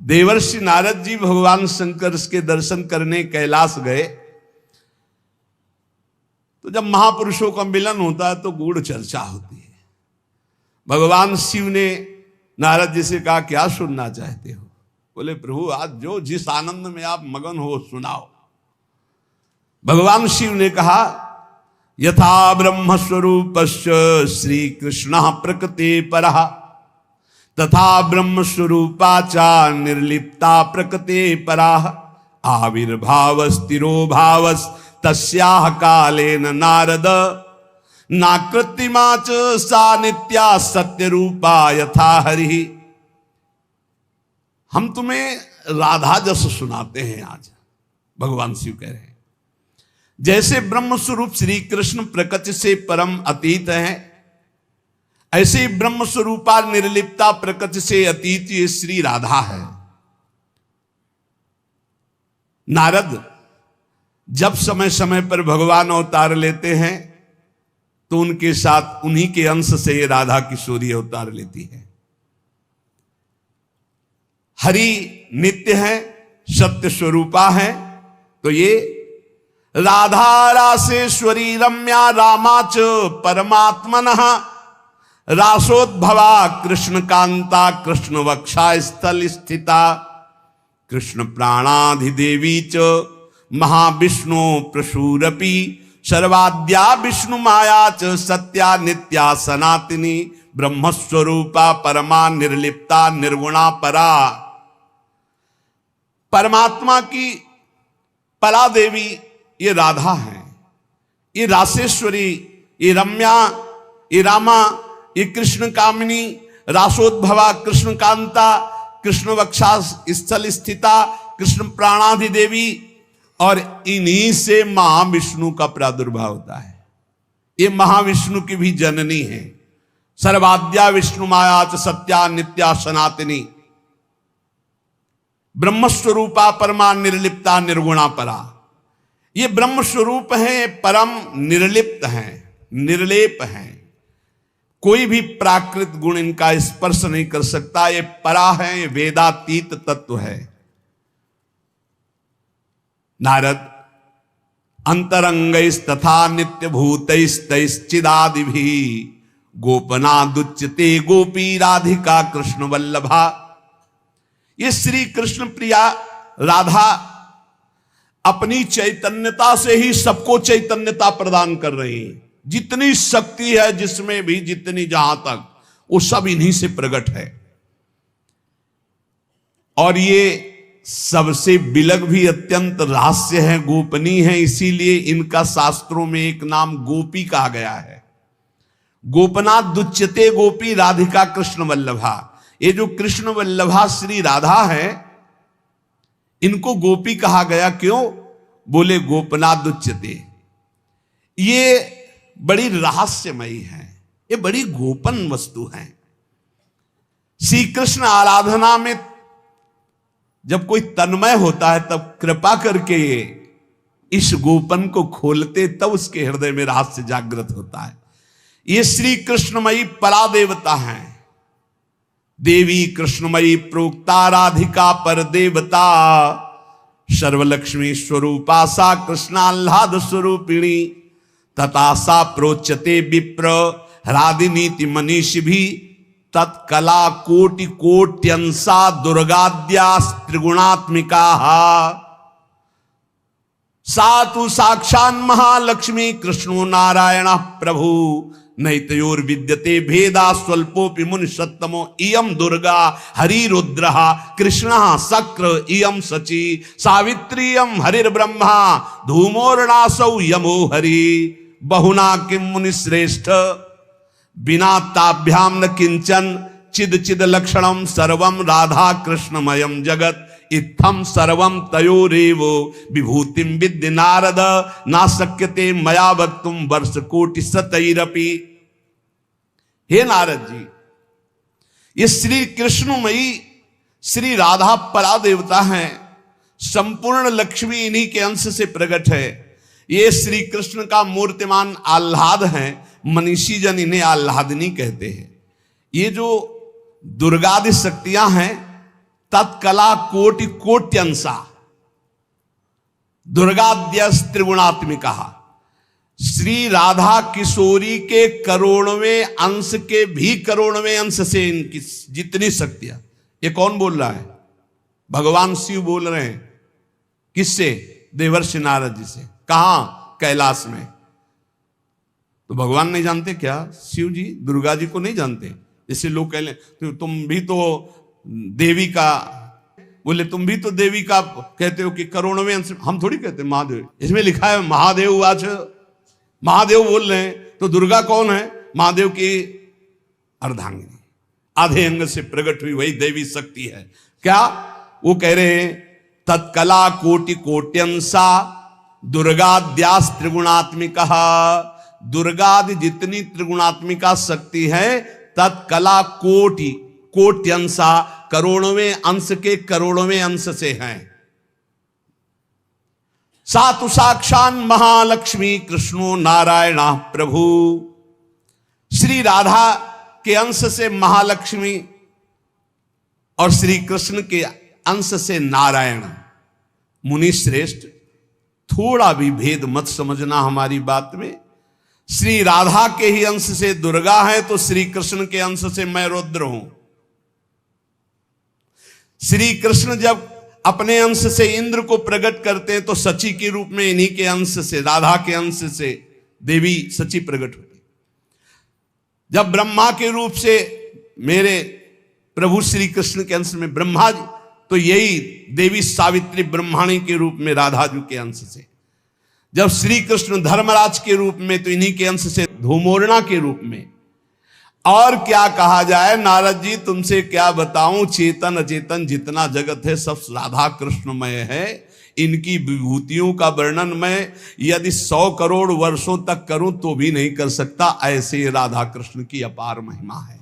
देवर्षि नारद जी भगवान शंकर के दर्शन करने कैलाश गए, तो जब महापुरुषों का मिलन होता है तो गूढ़ चर्चा होती है। भगवान शिव ने नारद जी से कहा, क्या सुनना चाहते हो? बोले, प्रभु आज जो जिस आनंद में आप मगन हो सुनाओ। भगवान शिव ने कहा, यथा ब्रह्म स्वरूपस्य श्री कृष्ण प्रकृति परः तथा ब्रह्म स्वरूपाचा निर्लिप्ता प्रकृति पराः आविर्भाव स्थिरो भावस तस्याह कालेन नारद नाकृतिमा च सा नित्या सत्य रूपा यथा हरि। हम तुम्हें राधा जस सुनाते हैं। आज भगवान शिव कह रहे हैं, जैसे ब्रह्म स्वरूप श्री कृष्ण प्रकृति से परम अतीत है, ऐसे ही ब्रह्म स्वरूपा निर्लिप्ता प्रकृति से अतीत ये श्री राधा है। नारद जब समय समय पर भगवान अवतार लेते हैं तो उनके साथ उन्हीं के अंश से ये राधा किशोरी अवतार लेती है। हरि नित्य है, सत्य स्वरूपा है, तो ये राधा रासेश्वरी रम्या रामाच परमात्मनः रासोद्भवा कृष्ण कांता कृष्ण वक्षा स्थल स्थिता कृष्ण प्राणाधिदेवी च महाविष्णु प्रसूरपि सर्वाद्या विष्णु माया च सत्या नित्या सनातनी ब्रह्मस्वरूपा परमा निर्लिप्ता निर्गुणा परा। परमात्मा की परा देवी ये राधा है, ये रासेश्वरी, ये रम्या, ये रामा, ये कृष्ण कामिनी, रासोद्भवा कृष्ण कांता कृष्ण वक्षा स्थल स्थिता कृष्ण प्राणाधि देवी, और इन्हीं से महाविष्णु का प्रादुर्भाव होता है। ये महाविष्णु की भी जननी है। सर्वाद्या विष्णु माया च सत्या नित्या सनातनी ब्रह्मस्वरूपा परमा निर्लिप्ता निर्गुणा परा। ये ब्रह्म स्वरूप है, परम निर्लिप्त हैं, निर्लेप हैं, कोई भी प्राकृत गुण इनका स्पर्श नहीं कर सकता। ये परा है, ये वेदातीत तत्व है। नारद अंतरंगैस्तथा नित्य भूतैस्तैश्चिदादिभिः गोपनादुच्यते गोपी राधिका कृष्ण वल्लभा। ये श्री कृष्ण प्रिया राधा अपनी चैतन्यता से ही सबको चैतन्यता प्रदान कर रही है। जितनी शक्ति है जिसमें भी, जितनी जहां तक, वो सब इन्हीं से प्रकट है। और ये सबसे विलग भी अत्यंत रहस्य है, गोपनीय है, इसीलिए इनका शास्त्रों में एक नाम गोपी कहा गया है। गोपनाथ दुच्यते गोपी राधिका कृष्ण वल्लभा। ये जो कृष्ण वल्लभा श्री राधा है, इनको गोपी कहा गया। क्यों? बोले गोपनाथ दुच्यते, ये बड़ी रहस्यमयी है, ये बड़ी गोपन वस्तु है। श्री कृष्ण आराधना में जब कोई तन्मय होता है तब कृपा करके इस गोपन को खोलते, तब उसके हृदय में रहस्य जागृत होता है। ये श्री कृष्णमयी परा देवता है। देवी कृष्णमयी प्रोक्ता राधिका पर देवता सर्वलक्ष्मी स्वरूपा सा कृष्णाह्लाद स्वरूपिणी तथा सा प्रोच्यते विप्र ह्रादिनीति मनीषि भी तत्कला कोटि कोट्यंसा दुर्गाद्या त्रिगुणात्मिका सातु साक्षान् महालक्ष्मी कृष्णो नारायण प्रभु नैतयोर विद्यते भेदा स्वल्पोपि मुनि सत्तमो इयम दुर्गा हरिरुद्रः कृष्णः शक्र इयम सची सावित्रीयम हरिर्ब्रह्मा धूमोर्णासौ यमो हरि बहुना किम मुनि श्रेष्ठ बिना ताभ्याम न किंचन चिद चिद लक्षणम सर्वम राधा कृष्णमयम जगत इत्थम सर्वम तयोरेवो विभूतिम विद्य नारद ना शक्यते मया वक्तुम वर्ष कोटि सतैरपि। हे नारद जी, ये श्री कृष्णमयी श्री राधा परा देवता हैं, संपूर्ण लक्ष्मी इन्हीं के अंश से प्रकट है। ये श्री कृष्ण का मूर्तिमान आह्लाद है, मनीषी जन इन्हें आह्लादिनी कहते हैं। ये जो दुर्गादि शक्तियां हैं, तत्कला कोटि कोट्यंसा दुर्गाद्यस त्रिगुणात्मिका। श्री राधा किशोरी के करोड़वें अंश के भी करोड़वें अंश से इनकी जितनी शक्तियां। ये कौन बोल रहा है? भगवान शिव बोल रहे हैं। किससे? देवर्षि नारद जी से। कहां? कैलाश में। तो भगवान नहीं जानते क्या? शिव जी दुर्गा जी को नहीं जानते? जैसे लोग कह लें तो तुम भी तो देवी का, बोले तुम भी तो देवी का कहते हो कि करोड़वें अंश। हम थोड़ी कहते महादेव, इसमें लिखा है महादेव वाच। महादेव बोल रहे हैं तो दुर्गा कौन है? महादेव की अर्धांगिनी, आधे अंग से प्रकट हुई वही देवी शक्ति है। क्या वो कह रहे हैं? तत्कला कोटि कोट्यंसा दुर्गाद्यास त्रिगुणात्मिका। दुर्गादि जितनी त्रिगुणात्मिका शक्ति है, तत्कला कोटि कोट्यंसा करोड़वें अंश के करोड़वें अंश से हैं। सातु साक्षान महालक्ष्मी कृष्णो नारायण प्रभु। श्री राधा के अंश से महालक्ष्मी और श्री कृष्ण के अंश से नारायण। मुनि श्रेष्ठ, थोड़ा भी भेद मत समझना हमारी बात में। श्री राधा के ही अंश से दुर्गा है तो श्री कृष्ण के अंश से मैं रुद्र हूं। श्री कृष्ण जब अपने अंश से इंद्र को प्रकट करते हैं तो सची के रूप में इन्हीं के अंश से, राधा के अंश से देवी सची प्रकट होती। जब ब्रह्मा के रूप से मेरे प्रभु श्री कृष्ण के अंश में ब्रह्मा जी, तो यही देवी सावित्री ब्रह्माणी के रूप में राधा जी के अंश से। जब श्री कृष्ण धर्मराज के रूप में तो इन्हीं के अंश से धूमोरणा के रूप में। और क्या कहा जाए नारद जी, तुमसे क्या बताऊं, चेतन अचेतन जितना जगत है सब राधा कृष्णमय है। इनकी विभूतियों का वर्णन मैं यदि 100 करोड़ वर्षों तक करूं तो भी नहीं कर सकता। ऐसे राधा कृष्ण की अपार महिमा है।